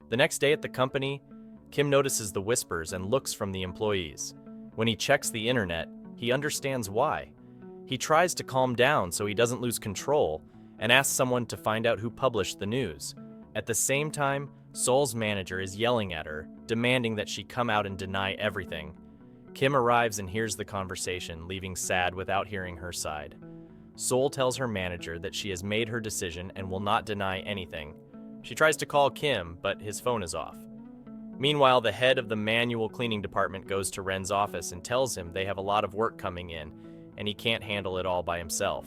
The next day at the company, Kim notices the whispers and looks from the employees. When he checks the internet, he understands why. He tries to calm down so he doesn't lose control and asks someone to find out who published the news. At the same time, Seol's manager is yelling at her, demanding that she come out and deny everything. Kim arrives and hears the conversation, leaving sad without hearing her side. Seol tells her manager that she has made her decision and will not deny anything. She tries to call Kim, but his phone is off. Meanwhile, the head of the manual cleaning department goes to Ren's office and tells him they have a lot of work coming in, and he can't handle it all by himself.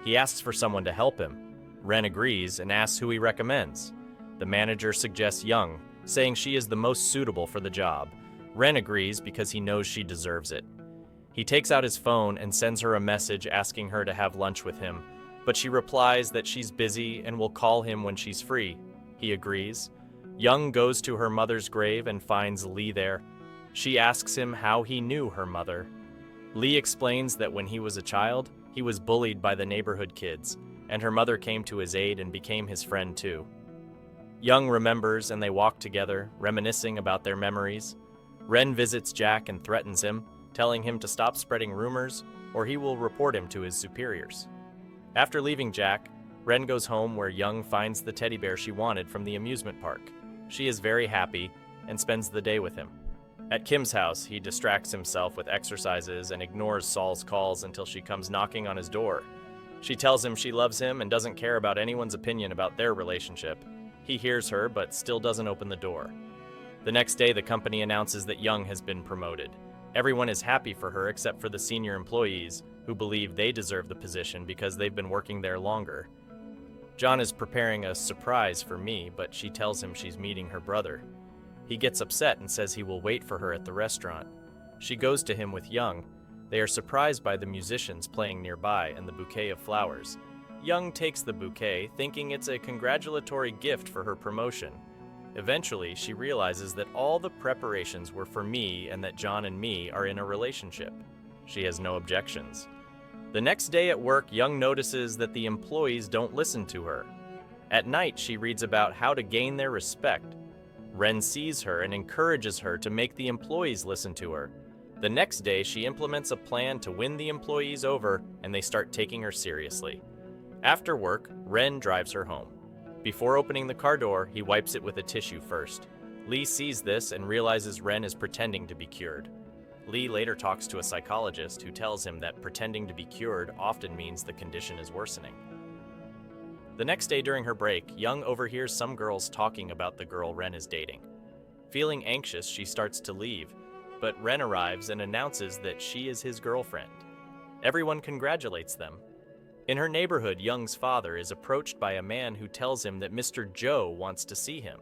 He asks for someone to help him. Ren agrees and asks who he recommends. The manager suggests Young, saying she is the most suitable for the job. Ren agrees because he knows she deserves it. He takes out his phone and sends her a message asking her to have lunch with him, but she replies that she's busy and will call him when she's free. He agrees. Young goes to her mother's grave and finds Lee there. She asks him how he knew her mother. Lee explains that when he was a child, he was bullied by the neighborhood kids, and her mother came to his aid and became his friend too. Young remembers and they walk together, reminiscing about their memories. Ren visits Jack and threatens him, telling him to stop spreading rumors or he will report him to his superiors. After leaving Jack, Ren goes home where Young finds the teddy bear she wanted from the amusement park. She is very happy and spends the day with him. At Kim's house, he distracts himself with exercises and ignores Saul's calls until she comes knocking on his door. She tells him she loves him and doesn't care about anyone's opinion about their relationship. He hears her but still doesn't open the door. The next day, the company announces that Young has been promoted. Everyone is happy for her except for the senior employees, who believe they deserve the position because they've been working there longer. John is preparing a surprise for me, but she tells him she's meeting her brother. He gets upset and says he will wait for her at the restaurant. She goes to him with Young. They are surprised by the musicians playing nearby and the bouquet of flowers. Young takes the bouquet, thinking it's a congratulatory gift for her promotion. Eventually, she realizes that all the preparations were for me and that John and me are in a relationship. She has no objections. The next day at work, Young notices that the employees don't listen to her. At night, she reads about how to gain their respect. Ren sees her and encourages her to make the employees listen to her. The next day, she implements a plan to win the employees over, and they start taking her seriously. After work, Ren drives her home. Before opening the car door, he wipes it with a tissue first. Lee sees this and realizes Ren is pretending to be cured. Lee later talks to a psychologist who tells him that pretending to be cured often means the condition is worsening. The next day during her break, Young overhears some girls talking about the girl Ren is dating. Feeling anxious, she starts to leave, but Ren arrives and announces that she is his girlfriend. Everyone congratulates them. In her neighborhood, Young's father is approached by a man who tells him that Mr. Joe wants to see him.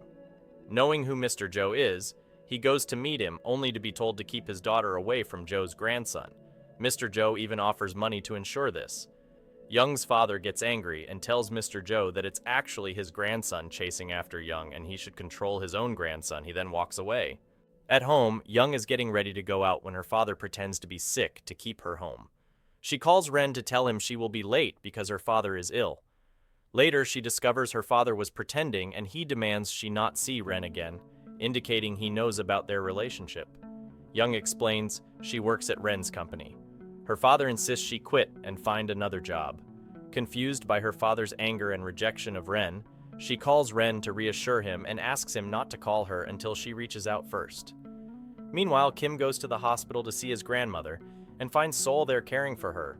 Knowing who Mr. Joe is, he goes to meet him only to be told to keep his daughter away from Joe's grandson. Mr. Joe even offers money to ensure this. Young's father gets angry and tells Mr. Joe that it's actually his grandson chasing after Young and he should control his own grandson. He then walks away. At home, Young is getting ready to go out when her father pretends to be sick to keep her home. She calls Ren to tell him she will be late because her father is ill. Later, she discovers her father was pretending and he demands she not see Ren again, indicating he knows about their relationship. Young explains she works at Ren's company. Her father insists she quit and find another job. Confused by her father's anger and rejection of Ren, she calls Ren to reassure him and asks him not to call her until she reaches out first. Meanwhile, Kim goes to the hospital to see his grandmother and finds Seol there caring for her.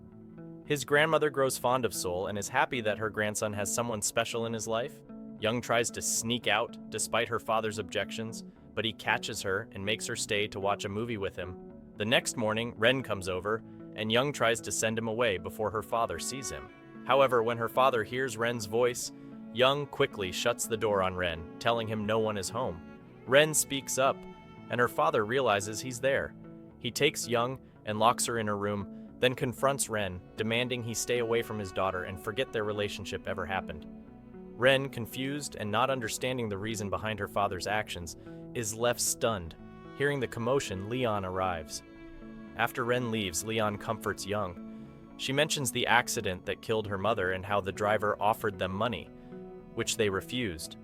His grandmother grows fond of Seol and is happy that her grandson has someone special in his life. Young tries to sneak out despite her father's objections, but he catches her and makes her stay to watch a movie with him. The next morning, Ren comes over, and Young tries to send him away before her father sees him. However, when her father hears Ren's voice, Young quickly shuts the door on Ren, telling him no one is home. Ren speaks up, and her father realizes he's there. He takes Young and locks her in her room, then confronts Ren, demanding he stay away from his daughter and forget their relationship ever happened. Ren, confused and not understanding the reason behind her father's actions, is left stunned. Hearing the commotion, Leon arrives. After Ren leaves, Leon comforts Young. She mentions the accident that killed her mother and how the driver offered them money, which they refused.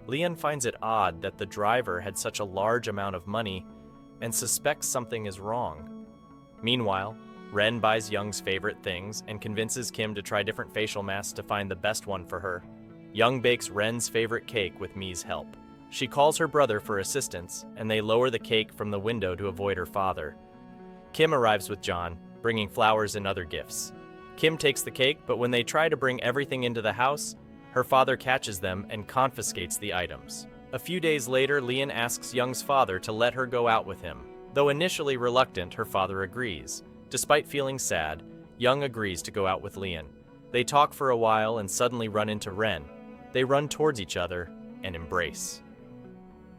Leon finds it odd that the driver had such a large amount of money and suspects something is wrong. Meanwhile, Ren buys Young's favorite things and convinces Kim to try different facial masks to find the best one for her. Young bakes Ren's favorite cake with Mi's help. She calls her brother for assistance, and they lower the cake from the window to avoid her father. Kim arrives with John, bringing flowers and other gifts. Kim takes the cake, but when they try to bring everything into the house, her father catches them and confiscates the items. A few days later, Leon asks Young's father to let her go out with him. Though initially reluctant, her father agrees. Despite feeling sad, Young agrees to go out with Leon. They talk for a while and suddenly run into Ren. They run towards each other and embrace.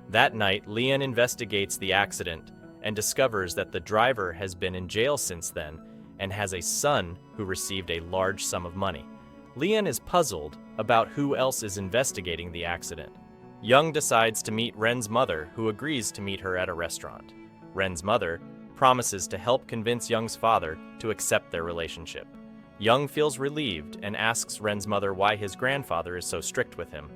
That night, Leon investigates the accident and discovers that the driver has been in jail since then and has a son who received a large sum of money. Leon is puzzled about who else is investigating the accident. Young decides to meet Ren's mother, who agrees to meet her at a restaurant. Ren's mother promises to help convince Young's father to accept their relationship. Young feels relieved and asks Ren's mother why his grandfather is so strict with him.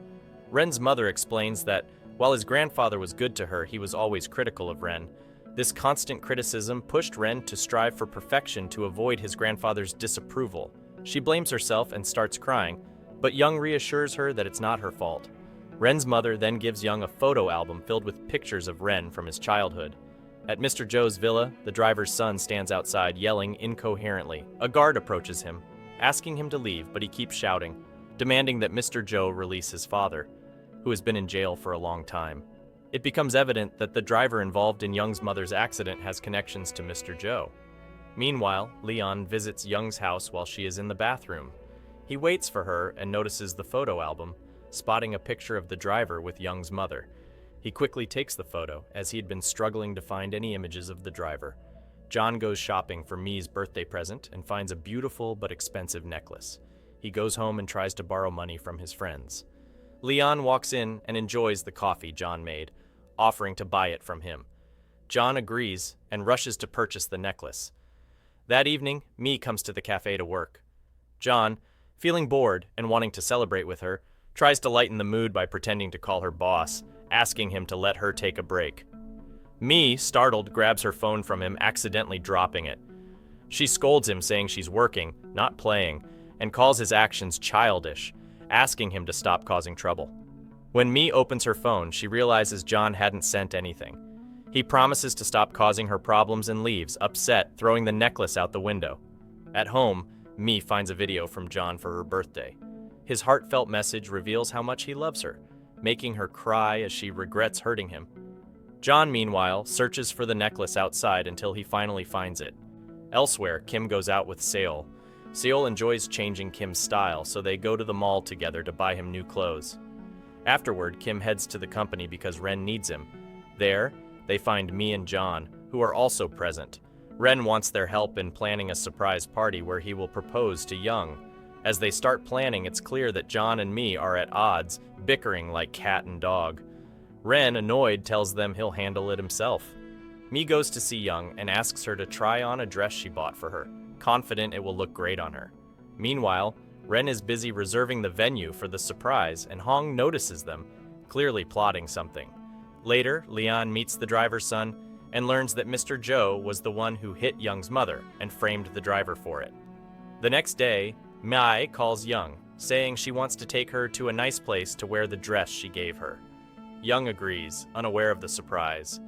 Ren's mother explains that while his grandfather was good to her, he was always critical of Ren. This constant criticism pushed Ren to strive for perfection to avoid his grandfather's disapproval. She blames herself and starts crying, but Young reassures her that it's not her fault. Ren's mother then gives Young a photo album filled with pictures of Ren from his childhood. At Mr. Joe's villa, the driver's son stands outside yelling incoherently. A guard approaches him, asking him to leave, but he keeps shouting, demanding that Mr. Joe release his father, who has been in jail for a long time. It becomes evident that the driver involved in Young's mother's accident has connections to Mr. Joe. Meanwhile, Leon visits Young's house while she is in the bathroom. He waits for her and notices the photo album, spotting a picture of the driver with Young's mother. He quickly takes the photo, as he had been struggling to find any images of the driver. John goes shopping for Mi's birthday present and finds a beautiful but expensive necklace. He goes home and tries to borrow money from his friends. Leon walks in and enjoys the coffee John made, offering to buy it from him. John agrees and rushes to purchase the necklace. That evening, Mi comes to the cafe to work. John, feeling bored and wanting to celebrate with her, tries to lighten the mood by pretending to call her boss, asking him to let her take a break. Mi, startled, grabs her phone from him, accidentally dropping it. She scolds him, saying she's working, not playing, and calls his actions childish, asking him to stop causing trouble. When Mi opens her phone, she realizes John hadn't sent anything. He promises to stop causing her problems and leaves, upset, throwing the necklace out the window. At home, Mi finds a video from John for her birthday. His heartfelt message reveals how much he loves her, making her cry as she regrets hurting him. John, meanwhile, searches for the necklace outside until he finally finds it. Elsewhere, Kim goes out with Seol. Seol enjoys changing Kim's style, so they go to the mall together to buy him new clothes. Afterward, Kim heads to the company because Ren needs him. There, they find Mi and John, who are also present. Ren wants their help in planning a surprise party where he will propose to Young. As they start planning, it's clear that John and Mi are at odds, bickering like cat and dog. Ren, annoyed, tells them he'll handle it himself. Mi goes to see Young and asks her to try on a dress she bought for her, confident it will look great on her. Meanwhile, Ren is busy reserving the venue for the surprise, and Hong notices them, clearly plotting something. Later, Leon meets the driver's son and learns that Mr. Joe was the one who hit Young's mother and framed the driver for it. The next day, Mai calls Young, saying she wants to take her to a nice place to wear the dress she gave her. Young agrees, unaware of the surprise.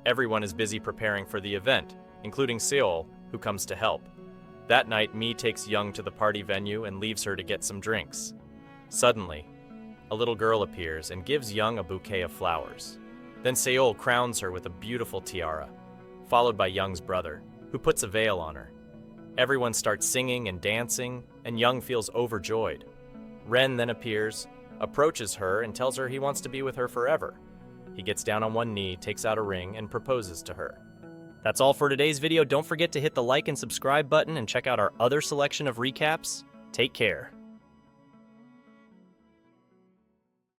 Everyone is busy preparing for the event, including Seol, who comes to help. That night, Mi takes Young to the party venue and leaves her to get some drinks. Suddenly, a little girl appears and gives Young a bouquet of flowers. Then Seol crowns her with a beautiful tiara, followed by Young's brother, who puts a veil on her. Everyone starts singing and dancing, and Young feels overjoyed. Ren then appears, approaches her, and tells her he wants to be with her forever. He gets down on one knee, takes out a ring, and proposes to her. That's all for today's video. Don't forget to hit the like and subscribe button and check out our other selection of recaps. Take care.